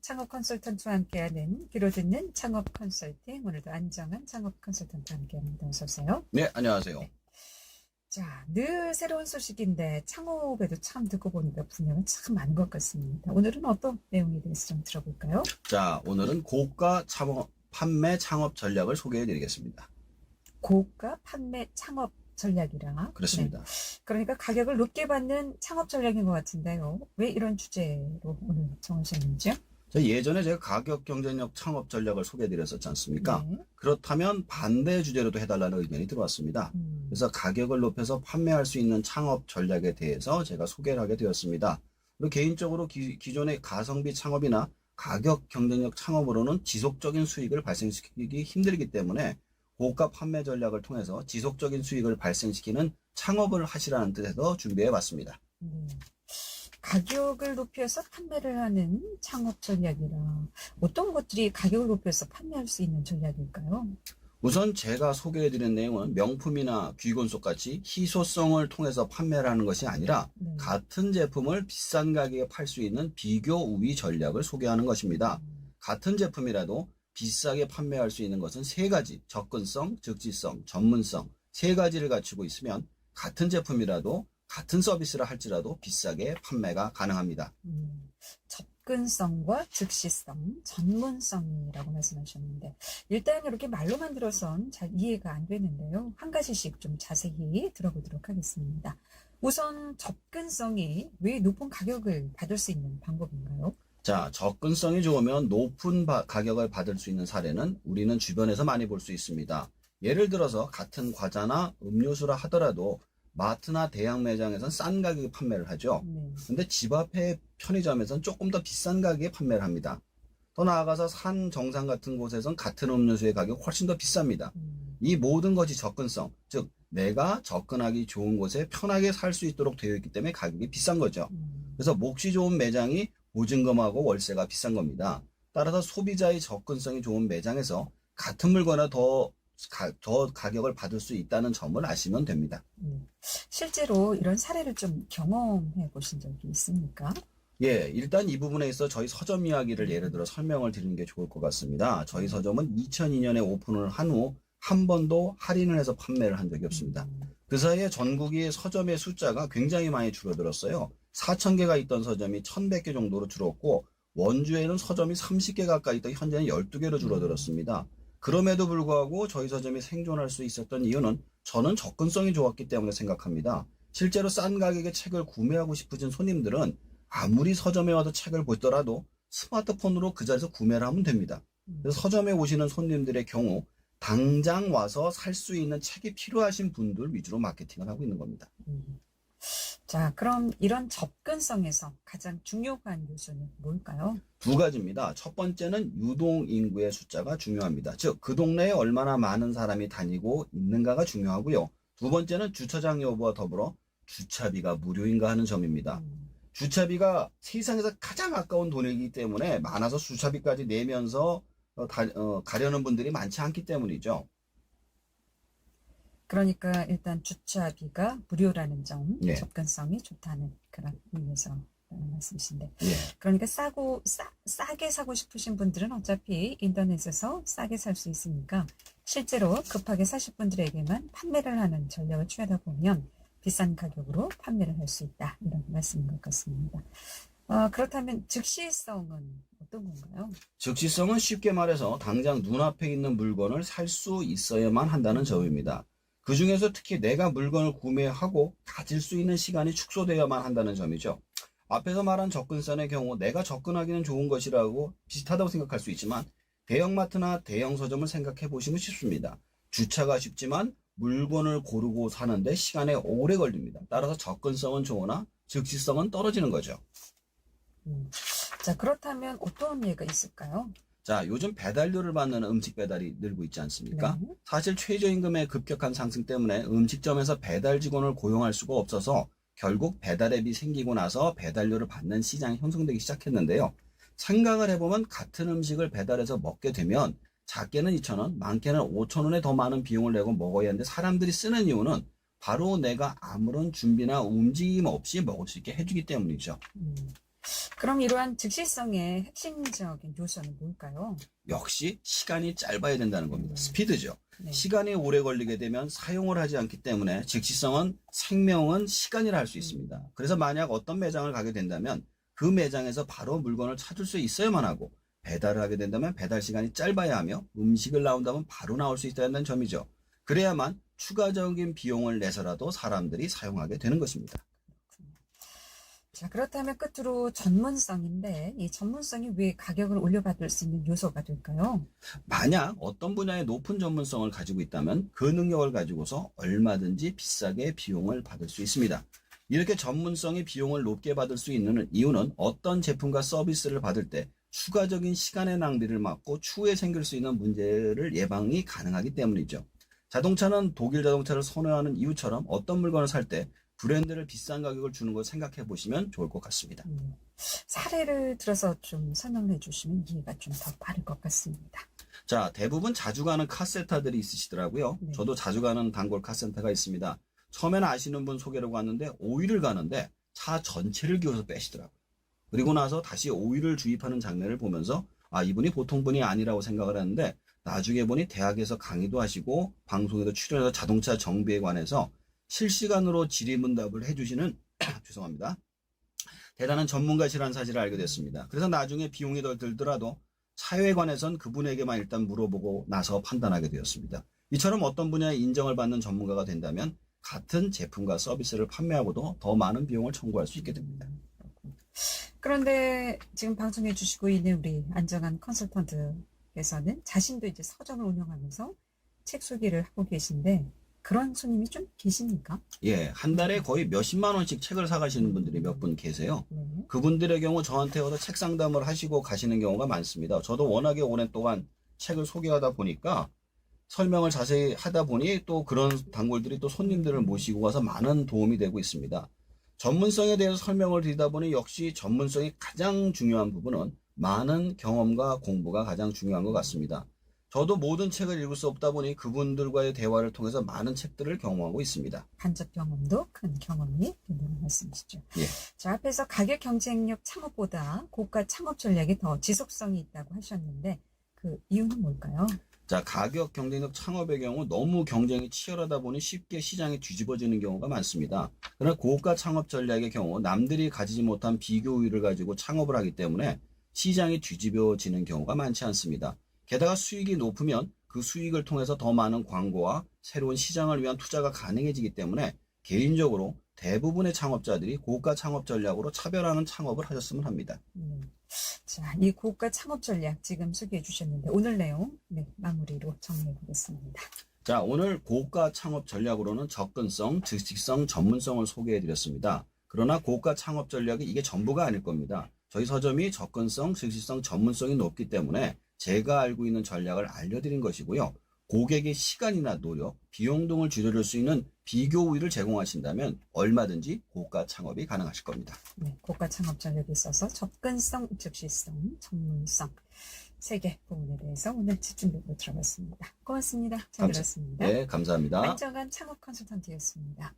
창업 컨설턴트와 함께하는 귀로 듣는 창업 컨설팅. 오늘도 안정한 창업 컨설턴트와 함께합니다. 어서 오세요. 네, 안녕하세요. 자, 늘 새로운 소식인데 창업에도 참 듣고 보니까 분야가 참 많은 것 같습니다. 오늘은 어떤 내용에 대해서 좀 들어볼까요? 자, 오늘은 고가 판매 창업 전략을 소개해 드리겠습니다. 고가 판매 창업 전략이라. 그렇습니다. 네. 그러니까 가격을 높게 받는 창업 전략인 것 같은데요. 왜 이런 주제로 오늘 정하셨는지요? 예전에 제가 가격 경쟁력 창업 전략을 소개해 드렸었지 않습니까? 네. 그렇다면 반대 주제로도 해달라는 의견이 들어왔습니다. 그래서 가격을 높여서 판매할 수 있는 창업 전략에 대해서 제가 소개를 하게 되었습니다. 그리고 개인적으로 기존의 가성비 창업이나 가격 경쟁력 창업으로는 지속적인 수익을 발생시키기 힘들기 때문에 고가 판매 전략을 통해서 지속적인 수익을 발생시키는 창업을 하시라는 뜻에서 준비해 봤습니다. 가격을 높여서 판매를 하는 창업 전략이라 어떤 것들이 가격을 높여서 판매할 수 있는 전략일까요? 우선 제가 소개해 드린 내용은 명품이나 귀건속 같이 희소성을 통해서 판매를 하는 것이 아니라 같은 제품을 비싼 가격에 팔 수 있는 비교 우위 전략을 소개하는 것입니다. 같은 제품이라도 비싸게 판매할 수 있는 것은 세 가지, 접근성, 즉시성, 전문성 세 가지를 갖추고 있으면 같은 제품이라도 같은 서비스를 할지라도 비싸게 판매가 가능합니다. 접근성과 즉시성, 전문성이라고 말씀하셨는데 일단 이렇게 말로만 들어선 잘 이해가 안 되는데요. 한 가지씩 좀 자세히 들어보도록 하겠습니다. 우선 접근성이 왜 높은 가격을 받을 수 있는 방법인가요? 자, 접근성이 좋으면 높은 가격을 받을 수 있는 사례는 우리는 주변에서 많이 볼 수 있습니다. 예를 들어서 같은 과자나 음료수라 하더라도 마트나 대형 매장에서는 싼 가격에 판매를 하죠. 근데 집 앞에 편의점에서는 조금 더 비싼 가격에 판매를 합니다. 더 나아가서 산 정상 같은 곳에서는 같은 음료수의 가격이 훨씬 더 비쌉니다. 이 모든 것이 접근성, 즉 내가 접근하기 좋은 곳에 편하게 살 수 있도록 되어 있기 때문에 가격이 비싼 거죠. 그래서 몫이 좋은 매장이 보증금하고 월세가 비싼 겁니다. 따라서 소비자의 접근성이 좋은 매장에서 같은 물건을 더 가격을 받을 수 있다는 점을 아시면 됩니다. 실제로 이런 사례를 좀 경험해 보신 적이 있습니까? 예, 일단 이 부분에 있어 저희 서점 이야기를 예를 들어 설명을 드리는 게 좋을 것 같습니다. 저희 서점은 2002년에 오픈을 한 후 한 번도 할인을 해서 판매를 한 적이 없습니다. 그 사이에 전국의 서점의 숫자가 굉장히 많이 줄어들었어요. 4,000개가 있던 서점이 1,100개 정도로 줄었고 원주에는 서점이 30개 가까이 있던 현재는 12개로 줄어들었습니다. 그럼에도 불구하고 저희 서점이 생존할 수 있었던 이유는 저는 접근성이 좋았기 때문에 생각합니다. 실제로 싼 가격에 책을 구매하고 싶으신 손님들은 아무리 서점에 와서 책을 보더라도 스마트폰으로 그 자리에서 구매를 하면 됩니다. 그래서 서점에 오시는 손님들의 경우 당장 와서 살 수 있는 책이 필요하신 분들 위주로 마케팅을 하고 있는 겁니다. 자, 그럼 이런 접근성에서 가장 중요한 요소는 뭘까요? 두 가지입니다. 첫 번째는 유동 인구의 숫자가 중요합니다. 즉, 그 동네에 얼마나 많은 사람이 다니고 있는가가 중요하고요. 두 번째는 주차장 여부와 더불어 주차비가 무료인가 하는 점입니다. 주차비가 세상에서 가장 아까운 돈이기 때문에 많아서 주차비까지 내면서 가려는 분들이 많지 않기 때문이죠. 그러니까 일단 주차비가 무료라는 점, 예. 접근성이 좋다는 그런 의미에서 말씀이신데. 예. 그러니까 싸게 사고 싶으신 분들은 어차피 인터넷에서 싸게 살 수 있으니까 실제로 급하게 사실 분들에게만 판매를 하는 전략을 취하다 보면 비싼 가격으로 판매를 할 수 있다. 이런 말씀인 것 같습니다. 그렇다면 즉시성은 어떤 건가요? 즉시성은 쉽게 말해서 당장 눈앞에 있는 물건을 살 수 있어야만 한다는 점입니다. 그 중에서 특히 내가 물건을 구매하고 가질 수 있는 시간이 축소되어야만 한다는 점이죠. 앞에서 말한 접근성의 경우 내가 접근하기는 좋은 것이라고 비슷하다고 생각할 수 있지만 대형마트나 대형 서점을 생각해 보시면 쉽습니다. 주차가 쉽지만 물건을 고르고 사는데 시간이 오래 걸립니다. 따라서 접근성은 좋으나 즉시성은 떨어지는 거죠. 자, 그렇다면 어떤 예가 있을까요? 자, 요즘 배달료를 받는 음식 배달이 늘고 있지 않습니까? 사실 최저임금의 급격한 상승 때문에 음식점에서 배달 직원을 고용할 수가 없어서 결국 배달앱이 생기고 나서 배달료를 받는 시장이 형성되기 시작했는데요. 생각을 해보면 같은 음식을 배달해서 먹게 되면 작게는 2,000원, 많게는 5,000원에 더 많은 비용을 내고 먹어야 하는데 사람들이 쓰는 이유는 바로 내가 아무런 준비나 움직임 없이 먹을 수 있게 해주기 때문이죠. 그럼 이러한 즉시성의 핵심적인 요소는 뭘까요? 역시 시간이 짧아야 된다는 겁니다. 스피드죠. 네. 시간이 오래 걸리게 되면 사용을 하지 않기 때문에 즉시성은 생명은 시간이라 할 수 있습니다. 그래서 만약 어떤 매장을 가게 된다면 그 매장에서 바로 물건을 찾을 수 있어야만 하고 배달을 하게 된다면 배달 시간이 짧아야 하며 음식을 나온다면 바로 나올 수 있어야 한다는 점이죠. 그래야만 추가적인 비용을 내서라도 사람들이 사용하게 되는 것입니다. 자, 그렇다면 끝으로 전문성인데 이 전문성이 왜 가격을 올려받을 수 있는 요소가 될까요? 만약 어떤 분야의 높은 전문성을 가지고 있다면 그 능력을 가지고서 얼마든지 비싸게 비용을 받을 수 있습니다. 이렇게 전문성이 비용을 높게 받을 수 있는 이유는 어떤 제품과 서비스를 받을 때 추가적인 시간의 낭비를 막고 추후에 생길 수 있는 문제를 예방이 가능하기 때문이죠. 자동차는 독일 자동차를 선호하는 이유처럼 어떤 물건을 살 때 브랜드를 비싼 가격을 주는 걸 생각해 보시면 좋을 것 같습니다. 사례를 들어서 좀 설명해 주시면 이해가 좀 더 빠를 것 같습니다. 자, 대부분 자주 가는 카센터들이 있으시더라고요. 네. 저도 자주 가는 단골 카센터가 있습니다. 처음에는 아시는 분 소개로 갔는데 오일을 가는데 차 전체를 기어서 빼시더라고요. 그리고 나서 다시 오일을 주입하는 장면을 보면서 아, 이분이 보통 분이 아니라고 생각을 했는데 나중에 보니 대학에서 강의도 하시고 방송에도 출연해서 자동차 정비에 관해서 실시간으로 질의응답을 해주시는 죄송합니다. 대단한 전문가시라는 사실을 알게 됐습니다. 그래서 나중에 비용이 더 들더라도 차에 관해선 그분에게만 일단 물어보고 나서 판단하게 되었습니다. 이처럼 어떤 분야에 인정을 받는 전문가가 된다면 같은 제품과 서비스를 판매하고도 더 많은 비용을 청구할 수 있게 됩니다. 그런데 지금 방송해 주시고 있는 우리 안정환 컨설턴트께서는 자신도 이제 서점을 운영하면서 책 소개를 하고 계신데 그런 손님이 좀 계십니까? 예, 한 달에 거의 몇십만 원씩 책을 사가시는 분들이 몇 분 계세요. 네. 그분들의 경우 저한테 와서 책 상담을 하시고 가시는 경우가 많습니다. 저도 워낙에 오랫동안 책을 소개하다 보니까 설명을 자세히 하다 보니 또 그런 단골들이 또 손님들을 모시고 와서 많은 도움이 되고 있습니다. 전문성에 대해서 설명을 드리다 보니 역시 전문성이 가장 중요한 부분은 많은 경험과 공부가 가장 중요한 것 같습니다. 저도 모든 책을 읽을 수 없다 보니 그분들과의 대화를 통해서 많은 책들을 경험하고 있습니다. 간접 경험도 큰 경험이 된다는 말씀이시죠. 예. 자, 앞에서 가격 경쟁력 창업보다 고가 창업 전략이 더 지속성이 있다고 하셨는데 그 이유는 뭘까요? 자, 가격 경쟁력 창업의 경우 너무 경쟁이 치열하다 보니 쉽게 시장이 뒤집어지는 경우가 많습니다. 그러나 고가 창업 전략의 경우 남들이 가지지 못한 비교 우위를 가지고 창업을 하기 때문에 시장이 뒤집어지는 경우가 많지 않습니다. 게다가 수익이 높으면 그 수익을 통해서 더 많은 광고와 새로운 시장을 위한 투자가 가능해지기 때문에 개인적으로 대부분의 창업자들이 고가 창업 전략으로 차별화하는 창업을 하셨으면 합니다. 자, 이 고가 창업 전략 지금 소개해 주셨는데 오늘 내용 마무리로 정리해 보겠습니다. 자, 오늘 고가 창업 전략으로는 접근성, 즉시성, 전문성을 소개해 드렸습니다. 그러나 고가 창업 전략이 이게 전부가 아닐 겁니다. 저희 서점이 접근성, 즉시성, 전문성이 높기 때문에 제가 알고 있는 전략을 알려드린 것이고요. 고객의 시간이나 노력, 비용 등을 줄여줄 수 있는 비교 우위를 제공하신다면 얼마든지 고가 창업이 가능하실 겁니다. 네, 고가 창업 전략에 있어서 접근성, 즉시성, 전문성 세 개 부분에 대해서 오늘 집중적으로 들어봤습니다. 고맙습니다. 잘 들었습니다. 네, 감사합니다. 안정환 창업 컨설턴트였습니다.